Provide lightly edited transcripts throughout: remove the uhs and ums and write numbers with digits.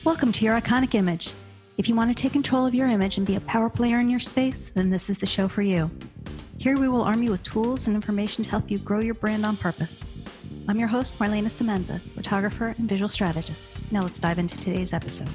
Welcome to your iconic image. If you want to take control of your image and be a power player in your space, then this is the show for you. Here we will arm you with tools and information to help you grow your brand on purpose. I'm your host, Marlana Semenza, photographer and visual strategist. Now let's dive into today's episode.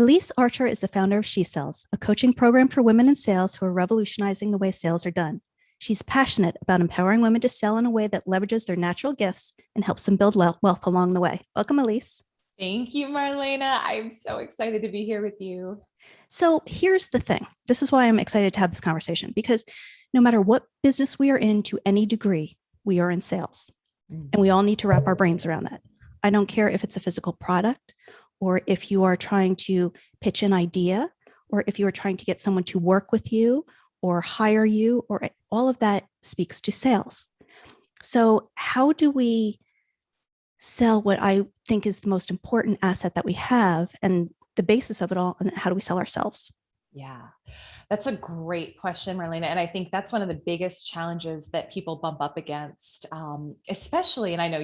Elyse Archer is the founder of She Sells, a coaching program for women in sales who are revolutionizing the way sales are done. She's passionate about empowering women to sell in a way that leverages their natural gifts and helps them build wealth along the way. Welcome, Elyse. Thank you, Marlana. I'm so excited to be here with you. So here's the thing. This is why I'm excited to have this conversation, because no matter what business we are in to any degree, we are in sales. And we all need to wrap our brains around that. I don't care if it's a physical product, or if you are trying to pitch an idea, or if you are trying to get someone to work with you or hire you, or all of that speaks to sales. So how do we sell what I think is the most important asset that we have and the basis of it all? And how do we sell ourselves? Yeah, that's a great question, Marlana. And I think that's one of the biggest challenges that people bump up against, especially, and I know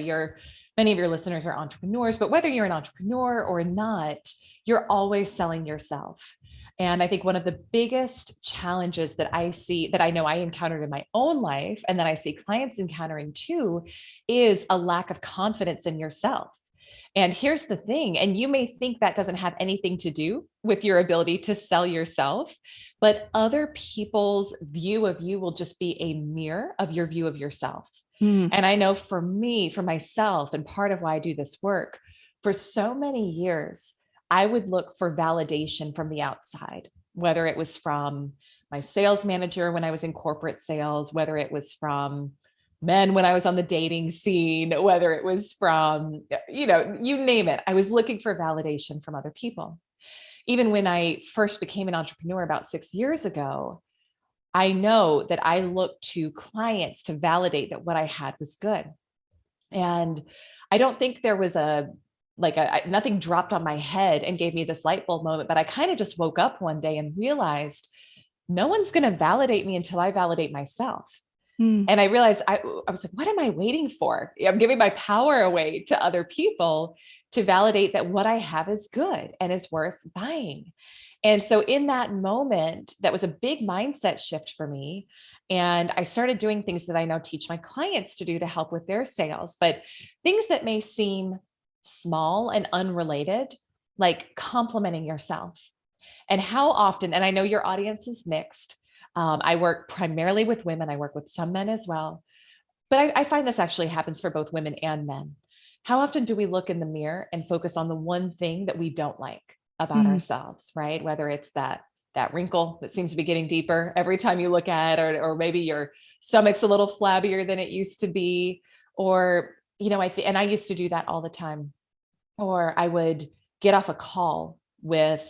many of your listeners are entrepreneurs, but whether you're an entrepreneur or not, you're always selling yourself. And I think one of the biggest challenges that I see, that I know I encountered in my own life, and that I see clients encountering too, is a lack of confidence in yourself. And here's the thing, and you may think that doesn't have anything to do with your ability to sell yourself, but other people's view of you will just be a mirror of your view of yourself. And I know for me, for myself, and part of why I do this work, for so many years, I would look for validation from the outside, whether it was from my sales manager when I was in corporate sales, whether it was from men when I was on the dating scene, whether it was from, you name it. I was looking for validation from other people. Even when I first became an entrepreneur about 6 years ago, I know that I looked to clients to validate that what I had was good. And I don't think there was nothing dropped on my head and gave me this light bulb moment, but I kind of just woke up one day and realized no one's going to validate me until I validate myself. And I realized I was like, what am I waiting for? I'm giving my power away to other people to validate that what I have is good and is worth buying. And so in that moment, that was a big mindset shift for me. And I started doing things that I now teach my clients to do to help with their sales, but things that may seem small and unrelated, like complimenting yourself. And how often, and I know your audience is mixed. I work primarily with women. I work with some men as well. But I find this actually happens for both women and men. How often do we look in the mirror and focus on the one thing that we don't like about ourselves, right? Whether it's that wrinkle that seems to be getting deeper every time you look at it, or maybe your stomach's a little flabbier than it used to be, or, and I used to do that all the time. Or I would get off a call with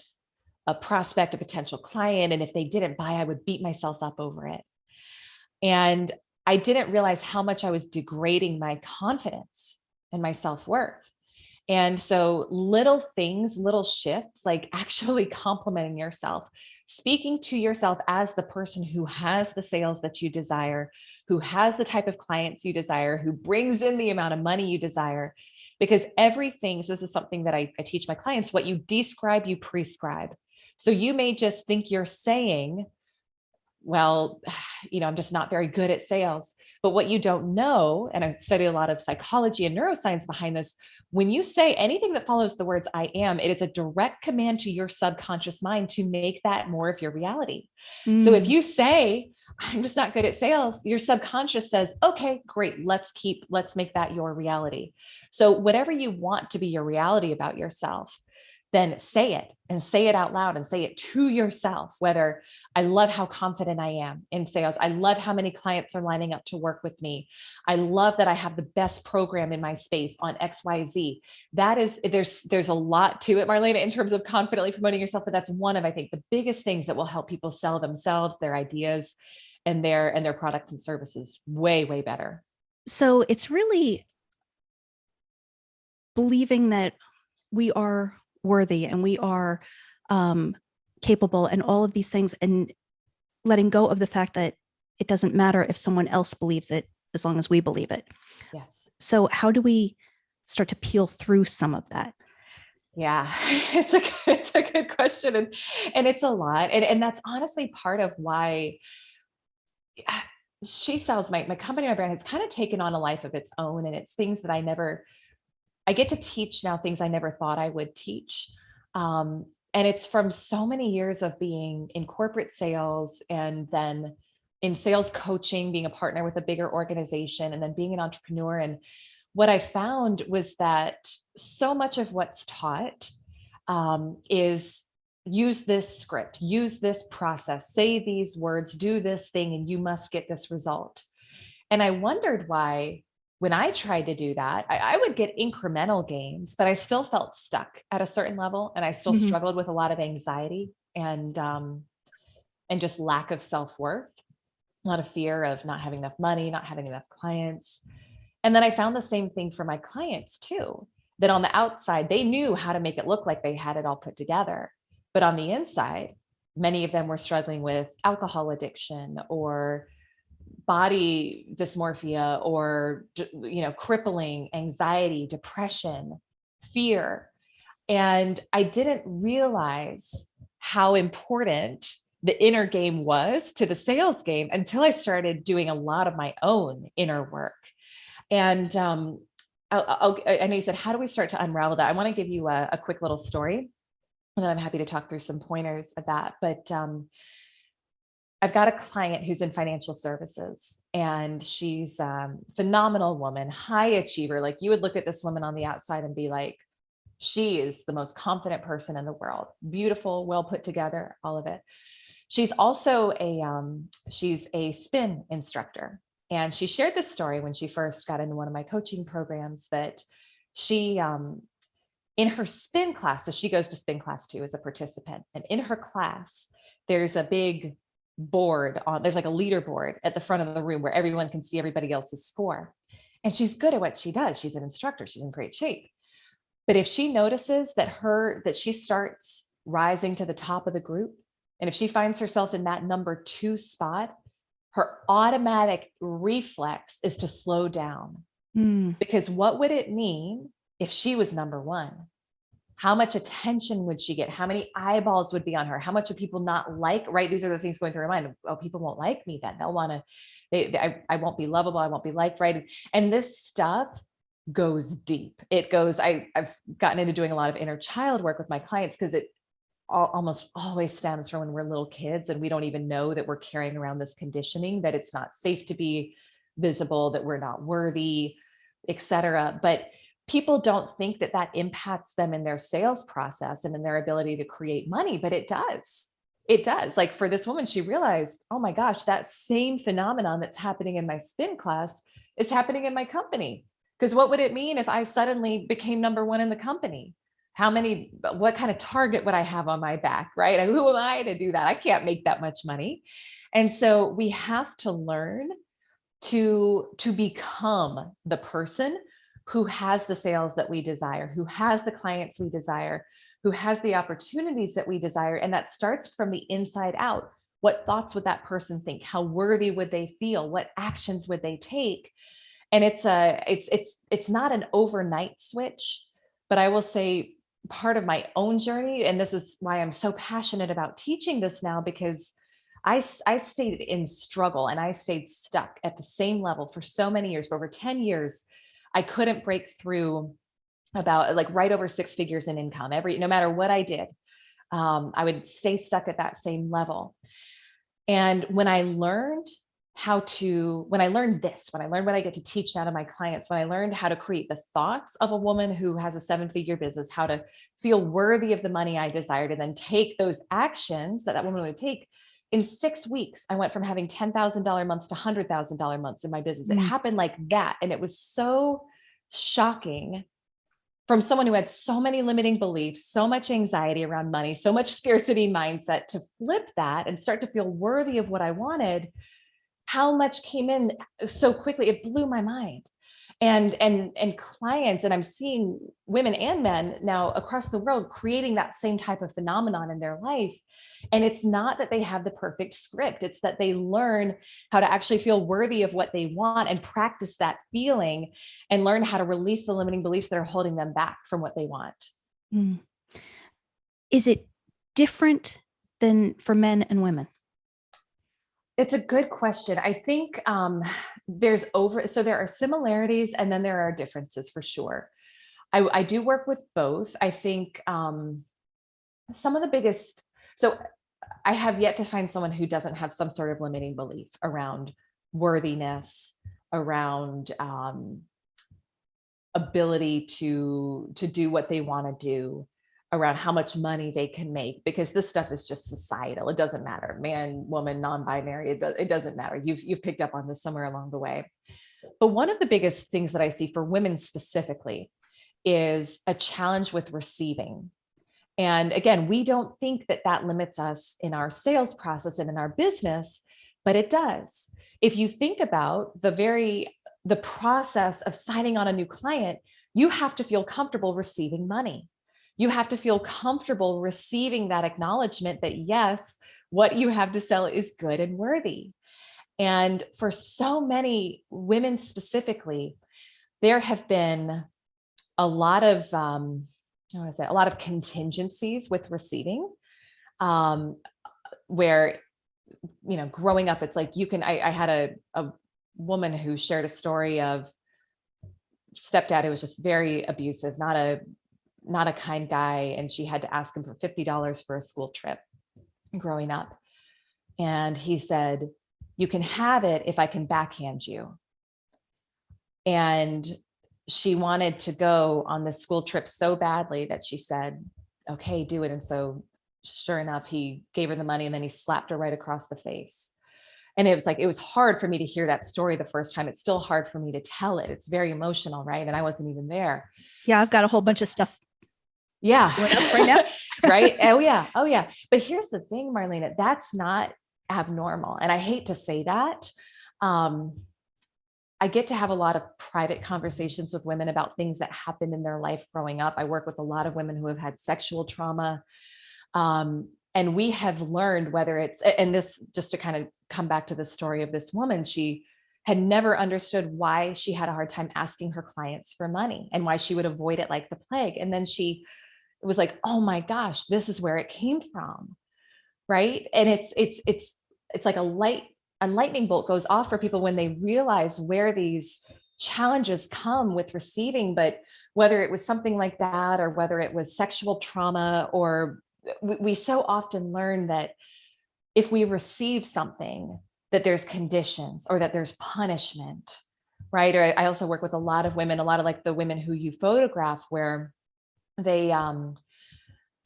a prospect, a potential client, and if they didn't buy, I would beat myself up over it. And I didn't realize how much I was degrading my confidence and my self-worth. And so little things, little shifts, like actually complimenting yourself, speaking to yourself as the person who has the sales that you desire, who has the type of clients you desire, who brings in the amount of money you desire. Because everything, so this is something that I teach my clients, what you describe, you prescribe. So you may just think you're saying, well, I'm just not very good at sales. But what you don't know, and I've studied a lot of psychology and neuroscience behind this, when you say anything that follows the words I am, it is a direct command to your subconscious mind to make that more of your reality. So if you say, I'm just not good at sales, your subconscious says, okay, great. Let's make that your reality. So whatever you want to be your reality about yourself, then say it, and say it out loud, and say it to yourself. Whether I love how confident I am in sales. I love how many clients are lining up to work with me. I love that I have the best program in my space on XYZ. There's a lot to it, Marlana, in terms of confidently promoting yourself, but that's one of, I think, the biggest things that will help people sell themselves, their ideas, and their products and services way, way better. So it's really believing that we are worthy and we are capable and all of these things, and letting go of the fact that it doesn't matter if someone else believes it as long as we believe it. Yes. So how do we start to peel through some of that? Yeah, it's a good question. And it's a lot. And that's honestly part of why She Sells, my company, my brand has kind of taken on a life of its own. And it's things that I get to teach now, things I never thought I would teach. And it's from so many years of being in corporate sales and then in sales coaching, being a partner with a bigger organization, and then being an entrepreneur. And what I found was that so much of what's taught is use this script, use this process, say these words, do this thing, and you must get this result. And I wondered why, when I tried to do that, I would get incremental gains, but I still felt stuck at a certain level. And I still Mhm. struggled with a lot of anxiety and just lack of self-worth, a lot of fear of not having enough money, not having enough clients. And then I found the same thing for my clients too, that on the outside, they knew how to make it look like they had it all put together. But on the inside, many of them were struggling with alcohol addiction or body dysmorphia or, crippling anxiety, depression, fear. And I didn't realize how important the inner game was to the sales game until I started doing a lot of my own inner work. And I know you said, how do we start to unravel that? I want to give you a quick little story, and then I'm happy to talk through some pointers of that. But I've got a client who's in financial services, and she's a phenomenal woman, high achiever. Like, you would look at this woman on the outside and be like, she is the most confident person in the world. Beautiful, well put together, all of it. She's also she's a spin instructor. And she shared this story when she first got into one of my coaching programs, that she, in her spin class, so she goes to spin class too as a participant. And in her class, there's a big there's like a leaderboard at the front of the room where everyone can see everybody else's score. And she's good at what she does. She's an instructor. She's in great shape. But if she notices that she starts rising to the top of the group, and if she finds herself in that number 2 spot, her automatic reflex is to slow down. Mm. Because what would it mean if she was number 1? How much attention would she get? How many eyeballs would be on her? How much would people not like, right? These are the things going through her mind. Oh, people won't like me then. They'll want to, I won't be lovable. I won't be liked, right? And this stuff goes deep. It goes, I've gotten into doing a lot of inner child work with my clients, because it almost always stems from when we're little kids and we don't even know that we're carrying around this conditioning, that it's not safe to be visible, that we're not worthy, etc. But people don't think that that impacts them in their sales process and in their ability to create money, but it does. It does. Like, for this woman, she realized, oh my gosh, that same phenomenon that's happening in my spin class is happening in my company. Because what would it mean if I suddenly became number 1 in the company? What kind of target would I have on my back, right? And who am I to do that? I can't make that much money. And so we have to learn to become the person who has the sales that we desire, who has the clients we desire, who has the opportunities that we desire. And that starts from the inside out. What thoughts would that person think? How worthy would they feel? What actions would they take? And it's not an overnight switch, but I will say, part of my own journey, and this is why I'm so passionate about teaching this now, because I stayed in struggle and I stayed stuck at the same level for so many years. For over 10 years, I couldn't break through about, like, right over 6 figures in income. No matter what I did, I would stay stuck at that same level. And when I learned when I learned what I get to teach now to my clients, when I learned how to create the thoughts of a woman who has a 7-figure business, how to feel worthy of the money I desired, and then take those actions that woman would take, in 6 weeks, I went from having $10,000 months to $100,000 months in my business. It happened like that. And it was so shocking, from someone who had so many limiting beliefs, so much anxiety around money, so much scarcity mindset, to flip that and start to feel worthy of what I wanted. How much came in so quickly, it blew my mind. And clients, and I'm seeing women and men now across the world creating that same type of phenomenon in their life. And it's not that they have the perfect script, it's that they learn how to actually feel worthy of what they want and practice that feeling and learn how to release the limiting beliefs that are holding them back from what they want. Mm. Is it different than for men and women? It's a good question. I think so there are similarities and then there are differences for sure. I do work with both. I think some of the biggest, so I have yet to find someone who doesn't have some sort of limiting belief around worthiness, around ability to do what they want to do, around how much money they can make, because this stuff is just societal. It doesn't matter, man, woman, non-binary, it doesn't matter. You've picked up on this somewhere along the way. But one of the biggest things that I see for women specifically is a challenge with receiving. And again, we don't think that that limits us in our sales process and in our business, but it does. If you think about the process of signing on a new client, you have to feel comfortable receiving money. You have to feel comfortable receiving that acknowledgement that yes, what you have to sell is good and worthy. And for so many women specifically, there have been a lot of I want to say a lot of contingencies with receiving, where, you know, growing up, it's like I had a woman who shared a story of stepdad who was just very abusive, not a kind guy, and she had to ask him for $50 for a school trip growing up. And he said, "You can have it if I can backhand you." And she wanted to go on this school trip so badly that she said, "Okay, do it." And so sure enough, he gave her the money and then he slapped her right across the face. And it was like, it was hard for me to hear that story the first time. It's still hard for me to tell it. It's very emotional, right? And I wasn't even there. Yeah, I've got a whole bunch of stuff. Yeah. Going up right now. Right. Oh yeah. Oh yeah. But here's the thing, Marlena, that's not abnormal. And I hate to say that. I get to have a lot of private conversations with women about things that happened in their life growing up. I work with a lot of women who have had sexual trauma. And we have learned whether it's, and this, just to kind of come back to the story of this woman, she had never understood why she had a hard time asking her clients for money and why she would avoid it like the plague. And then it was like, oh my gosh, this is where it came from. Right. And it's like a lightning bolt goes off for people when they realize where these challenges come with receiving. But whether it was something like that, or whether it was sexual trauma, or we so often learn that if we receive something, that there's conditions or that there's punishment, right? Or I also work with a lot of women, a lot of like the women who you photograph, where they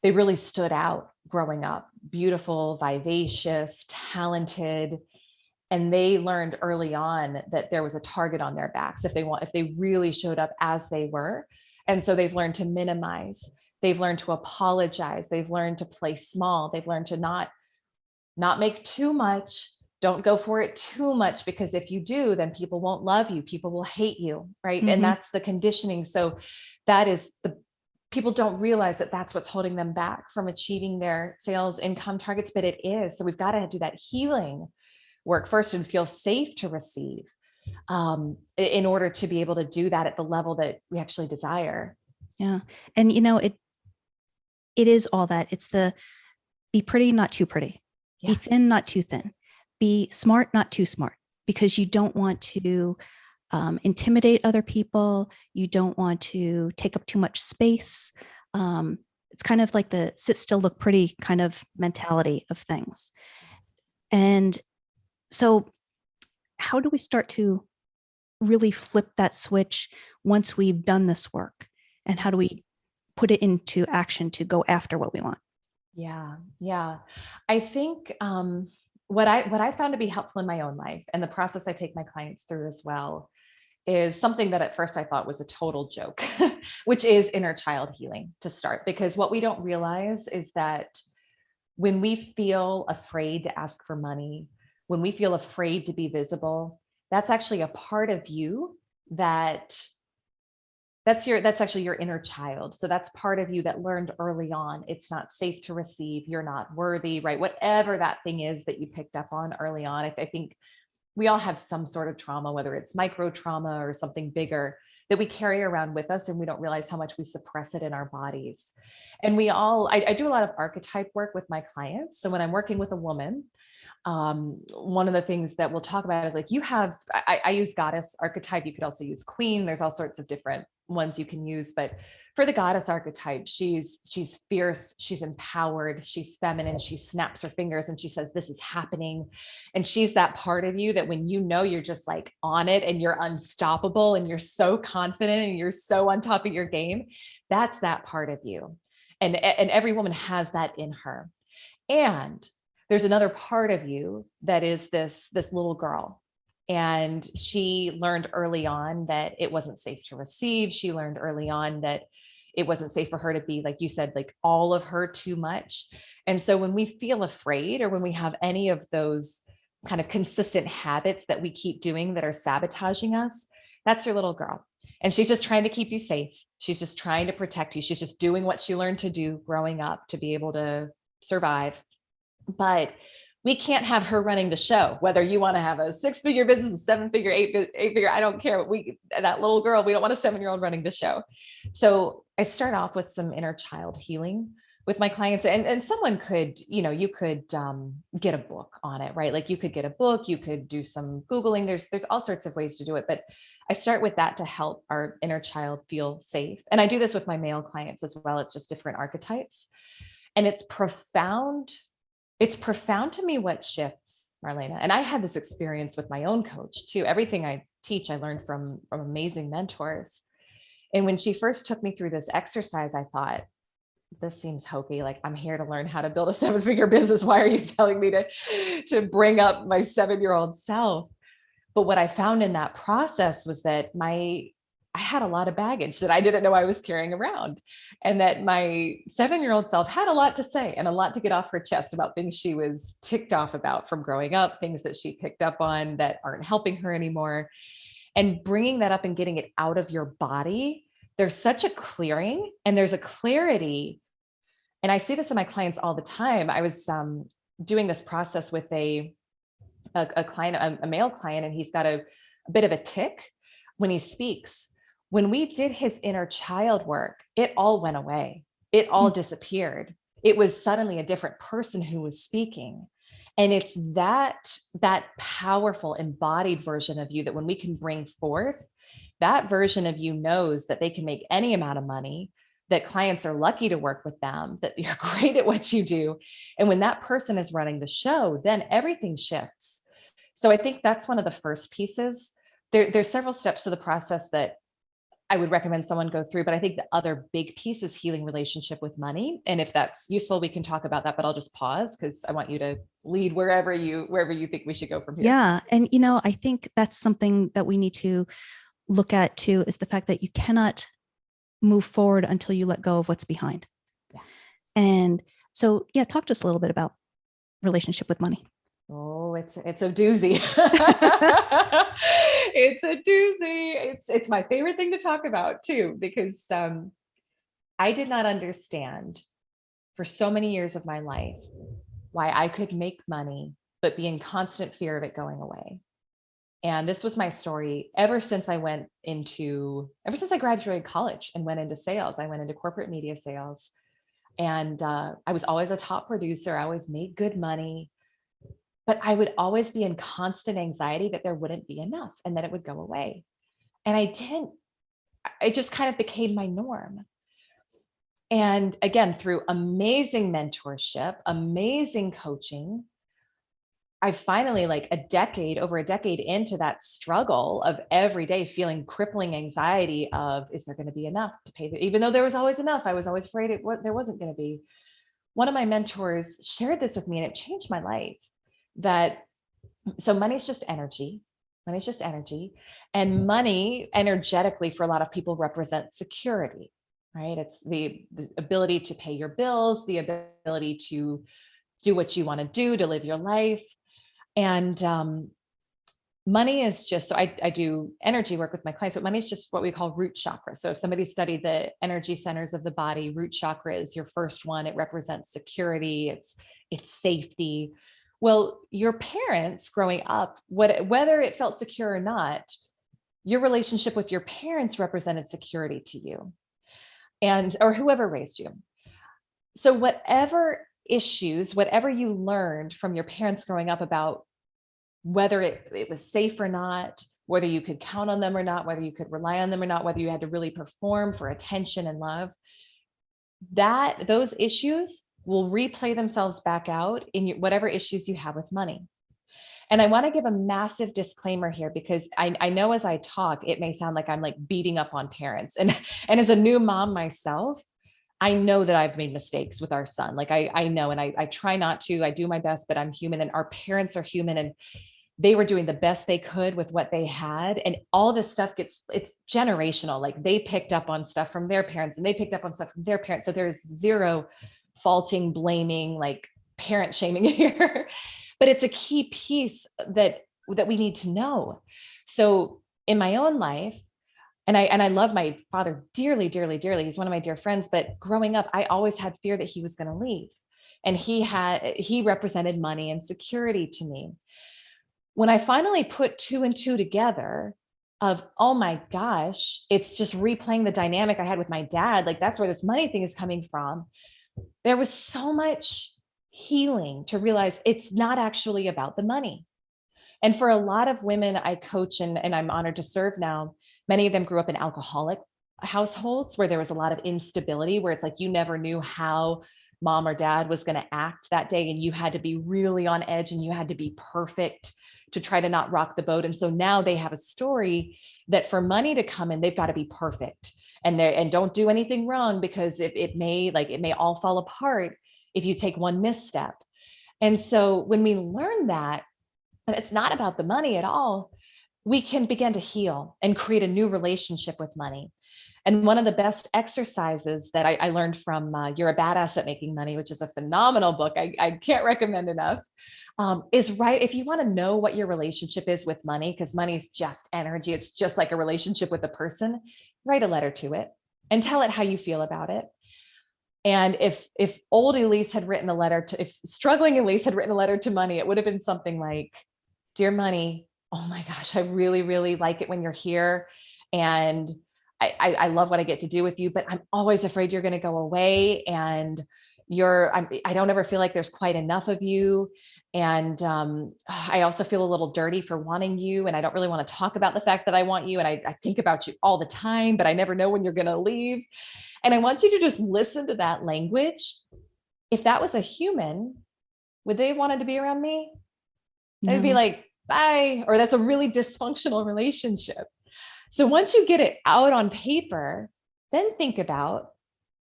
really stood out growing up, beautiful, vivacious, talented. And they learned early on that there was a target on their backs if they really showed up as they were. And so they've learned to minimize, they've learned to apologize, they've learned to play small, they've learned to not make too much, don't go for it too much, because if you do, then people won't love you, people will hate you, right? Mm-hmm. And that's the conditioning. So that is people don't realize that that's what's holding them back from achieving their sales income targets, but it is. So we've got to do that healing work first and feel safe to receive, in order to be able to do that at the level that we actually desire. Yeah. And it is all that. It's the be pretty, not too pretty, be thin, not too thin, be smart, not too smart, because you don't want to intimidate other people. You don't want to take up too much space. It's kind of like the sit still, look pretty kind of mentality of things. And so how do we start to really flip that switch once we've done this work? And how do we put it into action to go after what we want? Yeah. I think what I found to be helpful in my own life, and the process I take my clients through as well, is something that at first I thought was a total joke, which is inner child healing to start. Because what we don't realize is that when we feel afraid to ask for money, when we feel afraid to be visible, that's actually a part of you that's actually your inner child. So that's part of you that learned early on, it's not safe to receive, you're not worthy, right? Whatever that thing is that you picked up on early on. I think we all have some sort of trauma, whether it's micro trauma or something bigger that we carry around with us, and we don't realize how much we suppress it in our bodies. And I do a lot of archetype work with my clients. So when I'm working with a woman, one of the things that we'll talk about is like, I use goddess archetype. You could also use queen. There's all sorts of different ones you can use, but for the goddess archetype, she's fierce, she's empowered, she's feminine, she snaps her fingers and she says, this is happening. And she's that part of you that when you're just like on it and you're unstoppable and you're so confident and you're so on top of your game, that's that part of you. And every woman has that in her. And there's another part of you that is this little girl. And she learned early on that it wasn't safe to receive. She learned early on that it wasn't safe for her to be, like you said, like all of her too much. And so when we feel afraid, or when we have any of those kind of consistent habits that we keep doing that are sabotaging us, that's your little girl. And she's just trying to keep you safe. She's just trying to protect you. She's just doing what she learned to do growing up to be able to survive. But we can't have her running the show, whether you want to have a 6-figure business, a 7-figure, 8-figure, I don't care. That little girl, we don't want a 7-year-old running the show. So I start off with some inner child healing with my clients, and someone could, you could get a book on it, right? Like you could get a book, you could do some Googling. There's all sorts of ways to do it, but I start with that to help our inner child feel safe. And I do this with my male clients as well. It's just different archetypes. And it's profound. It's profound to me what shifts, Marlana. And I had this experience with my own coach too. Everything I teach, I learned from amazing mentors. And when she first took me through this exercise, I thought, this seems hokey. Like, I'm here to learn how to build a 7-figure business. Why are you telling me to bring up my 7-year-old self? But what I found in that process was that I had a lot of baggage that I didn't know I was carrying around, and that my 7-year-old self had a lot to say and a lot to get off her chest about things she was ticked off about from growing up, things that she picked up on that aren't helping her anymore. And bringing that up and getting it out of your body, there's such a clearing and there's a clarity. And I see this in my clients all the time. I was doing this process with a client, a male client, and he's got a bit of a tick when he speaks. When we did his inner child work, it all went away. It all disappeared. It was suddenly a different person who was speaking. And it's that powerful embodied version of you that when we can bring forth, that version of you knows that they can make any amount of money, that clients are lucky to work with them, that you're great at what you do. And when that person is running the show, then everything shifts. So I think that's one of the first pieces. There's several steps to the process that I would recommend someone go through, but I think the other big piece is healing relationship with money. And if that's useful, we can talk about that, but I'll just pause because I want you to lead wherever you think we should go from here. Yeah. And, I think that's something that we need to look at too, is the fact that you cannot move forward until you let go of what's behind. Yeah. And so, talk to us a little bit about relationship with money. Oh, it's a doozy. It's a doozy. It's my favorite thing to talk about too, because I did not understand for so many years of my life why I could make money, but be in constant fear of it going away. And this was my story ever since I graduated college and went into sales. I went into corporate media sales, and I was always a top producer. I always made good money. But I would always be in constant anxiety that there wouldn't be enough and that it would go away. And it just kind of became my norm. And again, through amazing mentorship, amazing coaching, I finally, over a decade into that struggle of every day feeling crippling anxiety of, is there going to be enough to pay? Even though there was always enough, I was always afraid there wasn't going to be. One of my mentors shared this with me, and it changed my life. So money's just energy. And money energetically for a lot of people represents security, right? It's the ability to pay your bills, the ability to do what you want to do, to live your life. And money is just, so I do energy work with my clients, but money is just what we call root chakra. So if somebody studied the energy centers of the body, root chakra is your first one. It represents security. It's safety. Well, your parents growing up, whether it felt secure or not, your relationship with your parents represented security to you, and or whoever raised you. So whatever issues, whatever you learned from your parents growing up about whether it was safe or not, whether you could count on them or not, whether you could rely on them or not, whether you had to really perform for attention and love, that those issues will replay themselves back out in whatever issues you have with money. And I want to give a massive disclaimer here, because I know as I talk, it may sound like I'm like beating up on parents. And as a new mom myself, I know that I've made mistakes with our son. Like I know, and I try not to, I do my best, but I'm human, and our parents are human, and they were doing the best they could with what they had. And all this stuff it's generational. Like they picked up on stuff from their parents, and they picked up on stuff from their parents. So there's zero faulting, blaming, like parent shaming here. But it's a key piece that we need to know. So in my own life, and I love my father dearly, dearly, dearly. He's one of my dear friends, but growing up, I always had fear that he was going to leave. And he represented money and security to me. When I finally put two and two together of, oh my gosh, it's just replaying the dynamic I had with my dad. Like that's where this money thing is coming from. There was so much healing to realize it's not actually about the money. And for a lot of women I coach and I'm honored to serve now, many of them grew up in alcoholic households where there was a lot of instability, where it's like you never knew how mom or dad was going to act that day. And you had to be really on edge, and you had to be perfect to try to not rock the boat. And so now they have a story that for money to come in, they've got to be perfect and don't do anything wrong, because it may all fall apart if you take one misstep. And so when we learn that it's not about the money at all, we can begin to heal and create a new relationship with money. And one of the best exercises that I learned from You're a Badass at Making Money, which is a phenomenal book, I can't recommend enough, is right. If you want to know what your relationship is with money, because money is just energy, it's just like a relationship with a person, write a letter to it and tell it how you feel about it. And if old Elyse had written a letter to, if struggling Elyse had written a letter to money, it would have been something like, Dear Money, oh my gosh, I really, really like it when you're here. And I love what I get to do with you, but I'm always afraid you're going to go away. And I don't ever feel like there's quite enough of you. And I also feel a little dirty for wanting you. And I don't really want to talk about the fact that I want you. And I think about you all the time, but I never know when you're going to leave. And I want you to just listen to that language. If that was a human, would they wanted to be around me? They'd be like, bye. Or that's a really dysfunctional relationship. So once you get it out on paper, then think about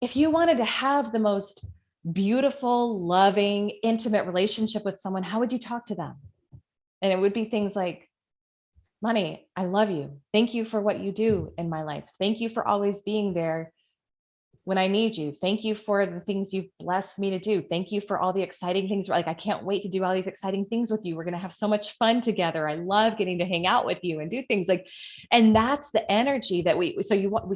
if you wanted to have the most beautiful, loving, intimate relationship with someone, how would you talk to them? And it would be things like, Money, I love you. Thank you for what you do in my life. Thank you for always being there when I need you. Thank you for the things you've blessed me to do. Thank you for all the exciting things. Like, I can't wait to do all these exciting things with you. We're going to have so much fun together. I love getting to hang out with you and do things like, and that's the energy that we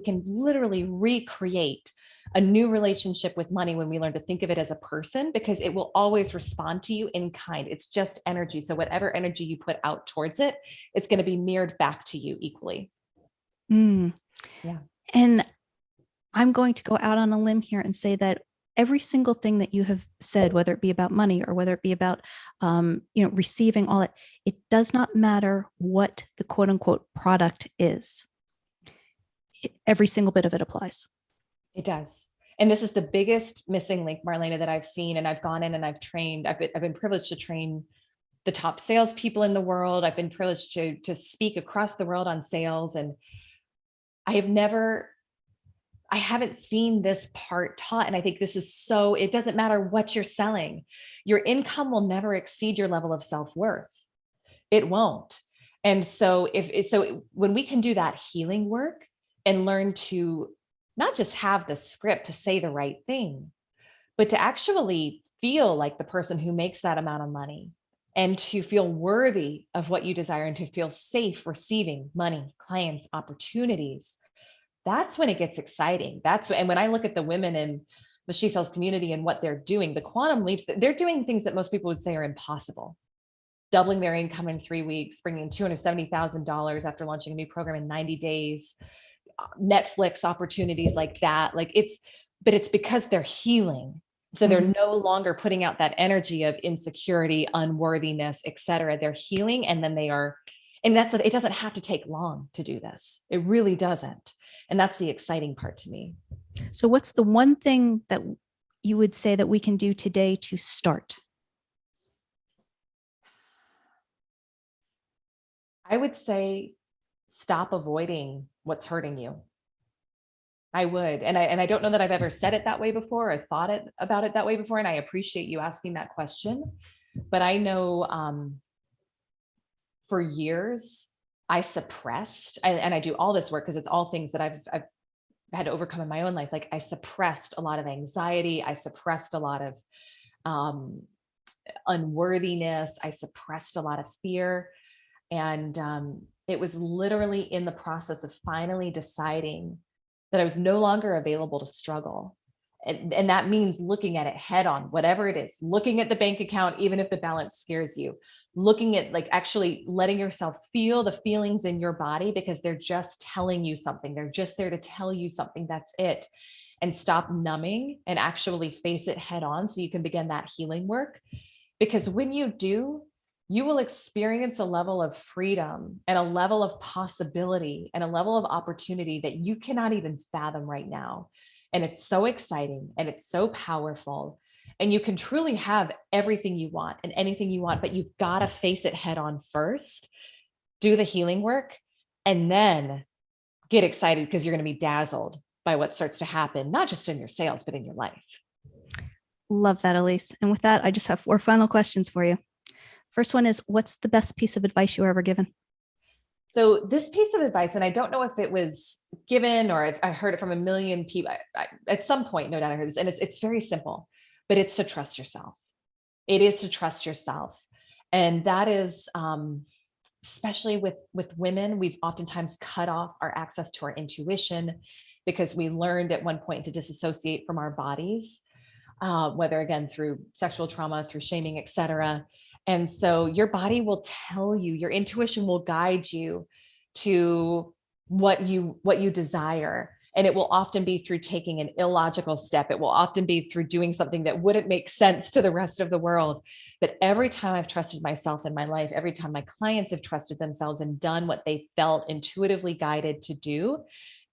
can literally recreate a new relationship with money when we learn to think of it as a person, because it will always respond to you in kind. It's just energy. So whatever energy you put out towards it, it's going to be mirrored back to you equally. Yeah. And I'm going to go out on a limb here and say that every single thing that you have said, whether it be about money or whether it be about, receiving all that, it does not matter what the quote unquote product is. Every single bit of it applies. It does. And this is the biggest missing link, Marlana, that I've seen. And I've gone in and I've trained, I've been privileged to train the top salespeople in the world. I've been privileged to speak across the world on sales. And I haven't seen this part taught. And I think this is it doesn't matter what you're selling. Your income will never exceed your level of self-worth. It won't. And so when we can do that healing work and learn to not just have the script to say the right thing, but to actually feel like the person who makes that amount of money and to feel worthy of what you desire and to feel safe receiving money, clients, opportunities, that's when it gets exciting. And when I look at the women in the She Sells community and what they're doing, the quantum leaps, that they're doing things that most people would say are impossible. Doubling their income in 3 weeks, bringing in $270,000 after launching a new program in 90 days, Netflix opportunities like that. But it's because they're healing. So they're no longer putting out that energy of insecurity, unworthiness, et cetera. They're healing. And then it doesn't have to take long to do this. It really doesn't. And that's the exciting part to me. So what's the one thing that you would say that we can do today to start? I would say stop avoiding what's hurting you. I would. And I don't know that I've ever said it that way before. I thought about it that way before. And I appreciate you asking that question. But I know for years I suppressed, and I do all this work because it's all things that I've had to overcome in my own life. Like I suppressed a lot of anxiety. I suppressed a lot of unworthiness. I suppressed a lot of fear. And it was literally in the process of finally deciding that I was no longer available to struggle. And that means looking at it head on, whatever it is, looking at the bank account, even if the balance scares you, looking at actually letting yourself feel the feelings in your body because they're just telling you something. They're just there to tell you something. That's it. And stop numbing and actually face it head on so you can begin that healing work. Because when you do, you will experience a level of freedom and a level of possibility and a level of opportunity that you cannot even fathom right now. And it's so exciting and it's so powerful. And you can truly have everything you want and anything you want, but you've got to face it head on first, do the healing work, and then get excited because you're going to be dazzled by what starts to happen, not just in your sales, but in your life. Love that, Elyse. And with that, I just have 4 final questions for you. First one is, what's the best piece of advice you were ever given? So this piece of advice, and I don't know if it was given or I heard it from a million people at some point, no doubt I heard this, and it's very simple, but it's to trust yourself. It is to trust yourself. And that is, especially with women, we've oftentimes cut off our access to our intuition because we learned at one point to disassociate from our bodies, whether again, through sexual trauma, through shaming, et cetera. And so your body will tell you, your intuition will guide you to what you desire. And it will often be through taking an illogical step. It will often be through doing something that wouldn't make sense to the rest of the world. But every time I've trusted myself in my life, every time my clients have trusted themselves and done what they felt intuitively guided to do,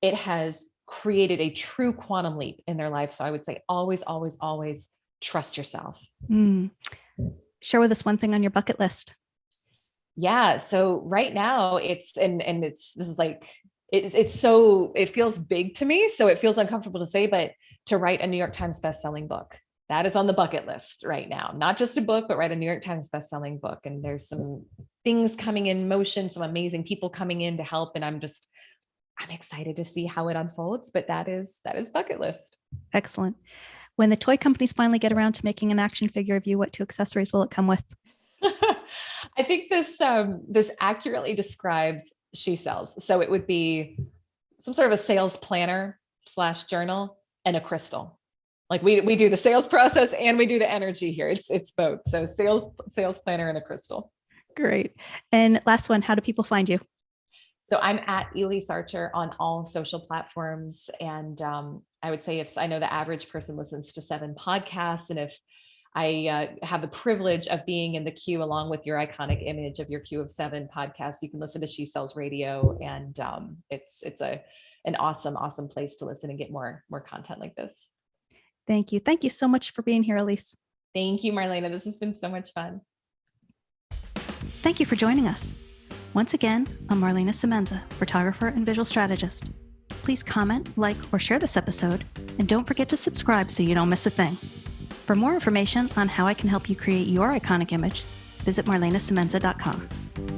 it has created a true quantum leap in their life. So I would say always, always, always trust yourself. Share with us one thing on your bucket list. Yeah. So right now it feels big to me. So it feels uncomfortable to say, but to write a New York Times bestselling book, that is on the bucket list right now. Not just a book, but write a New York Times bestselling book. And there's some things coming in motion, some amazing people coming in to help. And I'm excited to see how it unfolds, but that is bucket list. Excellent. When the toy companies finally get around to making an action figure of you, what 2 accessories will it come with? I think this accurately describes She Sells. So it would be some sort of a sales planner / journal and a crystal. Like we do the sales process and we do the energy here. It's both. So sales planner and a crystal. Great. And last one, how do people find you? So I'm at Elyse Archer on all social platforms. And I would say I know the average person listens to 7 podcasts. And if I have the privilege of being in the queue along with your iconic image of your queue of 7 podcasts, you can listen to She Sells Radio. And it's an awesome place to listen and get more content like this. Thank you. Thank you so much for being here, Elyse. Thank you, Marlana. This has been so much fun. Thank you for joining us. Once again, I'm Marlana Semenza, photographer and visual strategist. Please comment, like, or share this episode, and don't forget to subscribe so you don't miss a thing. For more information on how I can help you create your iconic image, visit marlanasemenza.com.